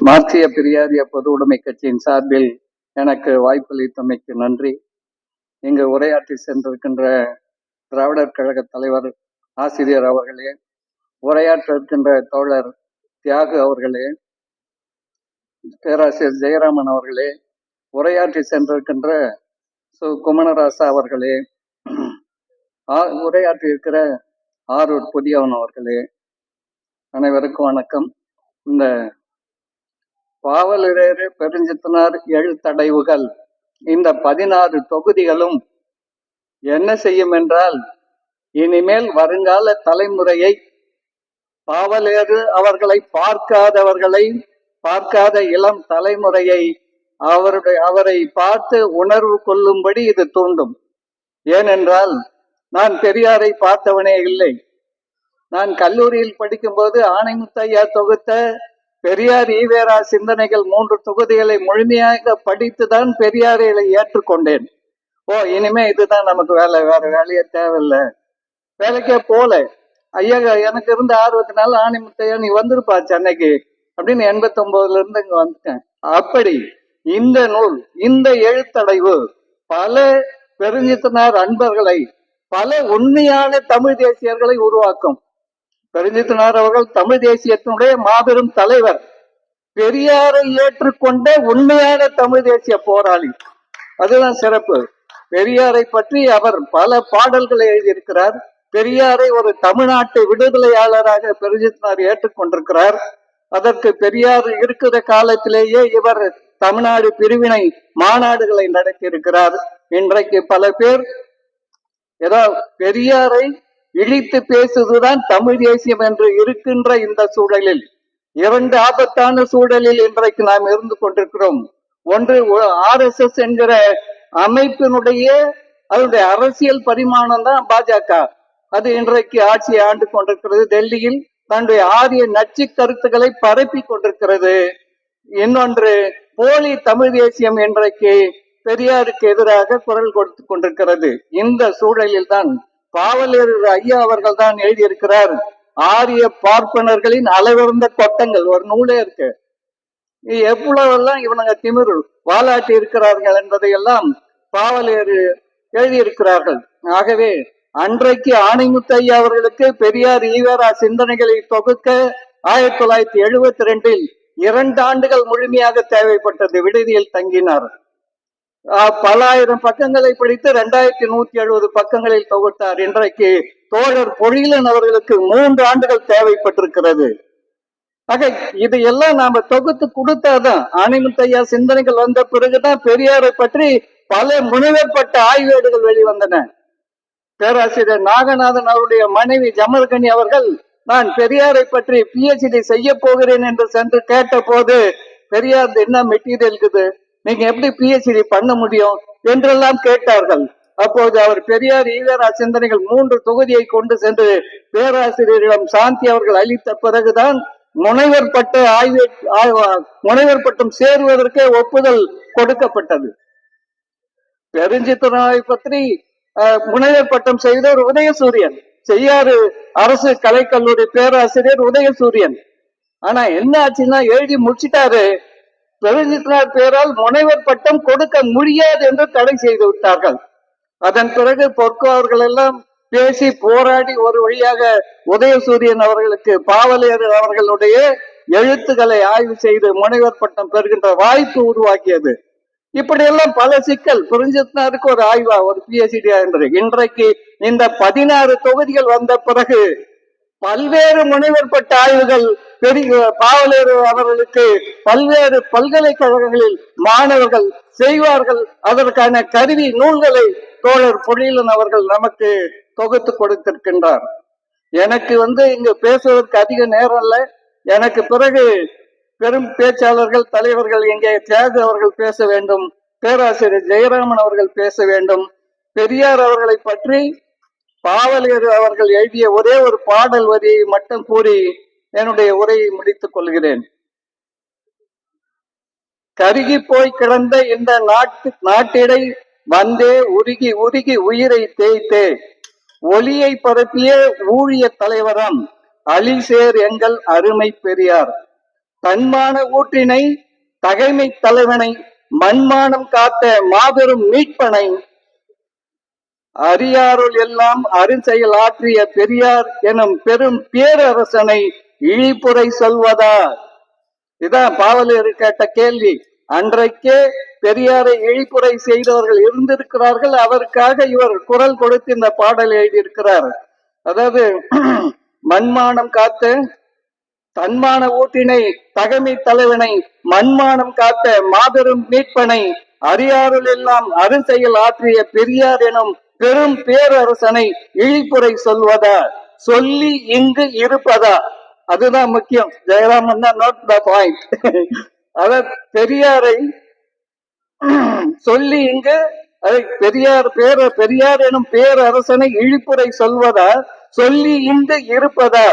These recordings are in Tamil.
மார்க்சிய பெரியாரிய பொது உடைமை கட்சியின் சார்பில் எனக்கு வாய்ப்பளித்தமைக்கு நன்றி. இங்கு உரையாற்றி சென்றிருக்கின்ற திராவிடர் கழக தலைவர் ஆசிரியர் அவர்களே, உரையாற்ற இருக்கின்ற தோழர் தியாகு அவர்களே, பேராசிரியர் ஜெயராமன் அவர்களே, உரையாற்றி சென்றிருக்கின்ற குமணராசா அவர்களே, உரையாற்றி இருக்கிற ஆரூர் புதியவன் அவர்களே, அனைவருக்கும் வணக்கம். இந்த பாவலரேறு பெருஞ்சித்தனார் எழுத்தடைவுகள் இந்த 16 தொகுதிகளும் என்ன செய்யும் என்றால், இனிமேல் வருங்கால தலைமுறையை பாவலேறு அவர்களை பார்க்காத இளம் தலைமுறையை அவரை பார்த்து உணர்வு கொள்ளும்படி இது தூண்டும். ஏனென்றால் நான் பெரியாரை பார்த்தவனே இல்லை. நான் கல்லூரியில் படிக்கும்போது ஆணைமுத்தையா தொகுத்த பெரியார் ஈவேரா சிந்தனைகள் 3 தொகுதிகளை முழுமையாக படித்துதான் பெரியாரை ஏற்றுக்கொண்டேன். இனிமே இதுதான் நமக்கு வேலை, வேற வேலையே தேவையில்லை, வேலைக்கே போல. ஐயா எனக்கு இருந்த ஆர்வத்தினால ஆணைமுத்தையா நீ வந்துருப்பா சென்னைக்கு அப்படின்னு 89 இருந்து இங்க வந்துட்டேன். அப்படி இந்த நூல், இந்த எழுத்தடைவு பல பெருஞ்சித்தனார் அன்பர்களை, பல உண்மையான தமிழ் தேசியர்களை உருவாக்கும். பெருஞ்சித்தனார் அவர்கள் தமிழ் தேசியத்தினுடைய மாபெரும் தலைவர், பெரியாரை ஏற்றுக்கொண்ட உண்மையான தமிழ் தேசிய போராளி. அதுதான் சிறப்பு. பெரியாரை பற்றி அவர் பல பாடல்களை எழுதியிருக்கிறார். பெரியாரை ஒரு தமிழ்நாட்டு விடுதலையாளராக பெருஞ்சித்தனார் ஏற்றுக்கொண்டிருக்கிறார். அதற்கு பெரியார் இருக்கிற காலத்திலேயே இவர் தமிழ்நாடு பிரிவினை மாநாடுகளை நடத்தியிருக்கிறார். இன்றைக்கு பல பேர் ஏதோ பெரியாரை இழித்து பேசுவதுதான் தமிழ் தேசியம் என்று இருக்கின்ற இந்த சூழலில், 2 ஆபத்தான சூழலில் இன்றைக்கு நாம் இருந்து கொண்டிருக்கிறோம். ஒன்று, RSS என்கிற அமைப்பினுடைய அதனுடைய அரசியல் பரிமாணம் தான் பாஜக. அது இன்றைக்கு ஆட்சியை ஆண்டு கொண்டிருக்கிறது. டெல்லியில் தன்னுடைய ஆரிய நச்சு கருத்துக்களை பரப்பி கொண்டிருக்கிறது. இன்னொன்று, போலி தமிழ் தேசியம் இன்றைக்கு பெரியாருக்கு எதிராக குரல் கொடுத்து கொண்டிருக்கிறது. இந்த சூழலில் தான் பாவலர் ஐயா அவர்கள் தான் எழுதியிருக்கிறார், ஆரிய பார்ப்பனர்களின் அளவிருந்த கொட்டங்கள், ஒரு நூலே இருக்கு. எவ்வளவெல்லாம் இவனுங்க திமிரு வாலாட்டி இருக்கிறார்கள் என்பதையெல்லாம் பாவலர் எழுதியிருக்கிறார்கள். ஆகவே அன்றைக்கு ஆணைமுத்தையா அவர்களுக்கு பெரியார் ஈவேரா சிந்தனைகளை தொகுக்க 1972 2 ஆண்டுகள் முழுமையாக தேவைப்பட்டது. விடுதியில் தங்கினார். பல ஆயிரம் பக்கங்களை படித்து 2170 பக்கங்களில் தொகுத்தார். இன்றைக்கு தோழர் பொழிலன் அவர்களுக்கு 3 ஆண்டுகள் தேவைப்பட்டிருக்கிறது. ஆக இதையெல்லாம் நாம தொகுத்து கொடுத்தாதான், ஆணைமுத்தையா சிந்தனைகள் வந்த பிறகுதான் பெரியாரை பற்றி பல முனைவற்பட்ட ஆய்வேடுகள் வெளிவந்தன. பேராசிரியர் நாகநாதன் அவருடைய மனைவி ஜமர்கனி அவர்கள், நான் பெரியாரை பற்றி PhD செய்ய போகிறேன் என்று சென்று கேட்ட போது, பெரியார் என்ன மெட்டீரியல் இருக்குது, நீங்க எப்படி PhD பண்ண முடியும் என்றெல்லாம் கேட்டார்கள். அப்போது அவர் பெரியார் ஈவேரா சிந்தனைகள் 3 தொகுதியை கொண்டு சென்று பேராசிரியரிடம் சாந்தி அவர்கள் அளித்த பிறகுதான் முனைவர் பட்டம் சேருவதற்கே ஒப்புதல் கொடுக்கப்பட்டது. பெருஞ்சித்தனாரை பற்றி முனைவர் பட்டம் செய்தவர் உதயசூரியன், செய்யாறு அரசு கலைக்கல்லூரி பேராசிரியர் உதயசூரியன். ஆனா என்ன ஆச்சுன்னா, எழுதி முடிச்சிட்டாரு, பெருஞ்சித்தனார் பேரால் முனைவர் பட்டம் கொடுக்க முடியாது என்று தடை செய்து விட்டார்கள். அதன் பிறகு பொற்கோ அவர்கள் எல்லாம் பேசி போராடி ஒரு வழியாக உதயசூரியன் அவர்களுக்கு பாவலர் அவர்களுடைய எழுத்துக்களை ஆய்வு செய்து முனைவர் பட்டம் பெறுகின்ற வாய்ப்பு உருவாக்கியது. இப்படியெல்லாம் பல சிக்கல். பெருஞ்சித்தனாருக்கு ஒரு ஆய்வா, ஒரு PhD என்று. இன்றைக்கு இந்த 16 தொகுதிகள் வந்த பிறகு பல்வேறு முனைவர் பட்ட ஆய்வுகள் பாவலர் அவர்களுக்கு பல்வேறு பல்கலைக்கழகங்களில் மாணவர்கள் செய்வார்கள். அதற்கான கருவி நூல்களை தோழர் பொழிலன் அவர்கள் நமக்கு தொகுத்து கொடுத்திருக்கின்றார். எனக்கு இங்கு பேசுவதற்கு அதிக நேரம் இல்லை. எனக்கு பிறகு பெரும் பேச்சாளர்கள், தலைவர்கள், இங்கே தியாகு அவர்கள் பேச வேண்டும், பேராசிரியர் ஜெயராமன் அவர்கள் பேச வேண்டும். பெரியார் அவர்களை பற்றி பாவலர் அவர்கள் எழுதிய ஒரே ஒரு பாடல் வரியை மட்டும் கூறி என்னுடைய உரையை முடித்துக் கொள்கிறேன். கருகி போய் கிடந்த இந்த நாட்டிடை வந்தே உருகி உருகி உயிரை தேய்த்தே ஒளியை பரப்பிய ஊழிய தலைவரம் அலிசேர் எங்கள் அருமை பெரியார். தன்மான ஊற்றினை தகைமை தலைவனை மண்மானம் காத்த மாபெரும் மீட்பனை அரியாருள் எல்லாம் அருஞ்செயல் ஆற்றிய பெரியார் எனும் பெரும் பேரரசனை இழிப்புரை சொல்வதா? இதான் பாவலர் கேட்ட கேள்வி. அன்றைக்கே பெரியாரை இழிப்புரை செய்தவர்கள் இருந்திருக்கிறார்கள். அவருக்காக இவர் குரல் கொடுத்து இந்த பாடல் எழுதியிருக்கிறார். அதாவது மண்மானம் காத்த தன்மான ஊட்டினை தகமை தலைவனை மண்மானம் காத்த மாபெரும் மீட்பனை அரியாருள் எல்லாம் அருஞ்செயல் ஆற்றிய பெரியார் எனும் பெரும் பேரரசனை இழிப்புரை சொல்வதா? சொல்லி இங்கு இருப்பதா? அதுதான் முக்கியம். ஜெயராமன் தான் நோட் த பாயிண்ட். அத பெரியாரை சொல்லி இங்கு பெரியார் எனும் பேரரசனை இழிப்புரை சொல்வதா? சொல்லி இங்கு இருப்பதா?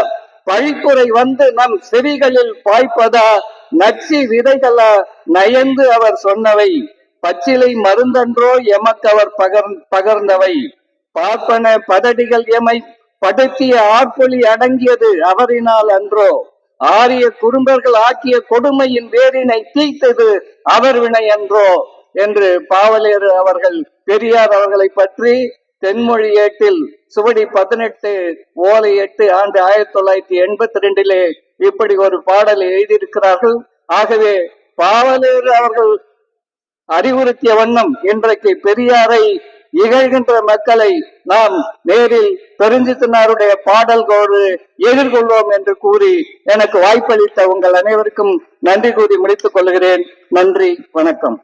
பழிப்புரை வந்து நம் செவிகளில் பாய்ப்பதா? நச்சு விதைகளா நயந்து அவர் சொன்னவை? பச்சிலை மருந்தன்றோ எமக்கு அவர் பகர்ந்தவை? பார்ப்பன பதடிகள் எமை படுத்திய ஆட்பொலி அடங்கியது அவரினால் அன்றோ? ஆரிய குறும்பர்கள் ஆக்கிய கொடுமையின் வேரினை தீர்த்தது அவர் வினை அன்றோ என்று பாவலர் அவர்கள் பெரியார் அவர்களை பற்றி தென்மொழி ஏட்டில் சுவடி 18 ஓலை 8 ஆண்டு 1982 இப்படி ஒரு பாடலை எழுதியிருக்கிறார்கள். ஆகவே பாவலர் அவர்கள் அறிவுறுத்திய வண்ணம் இன்றைக்கு பெரியாரை இகழ்கின்ற மக்களை நாம் நேரில் பெருஞ்சித்தனாருடைய பாடல்களோடு எதிர்கொள்வோம் என்று கூறி எனக்கு வாய்ப்பளித்த உங்கள் அனைவருக்கும் நன்றி கூறி முடித்துக் கொள்கிறேன். நன்றி, வணக்கம்.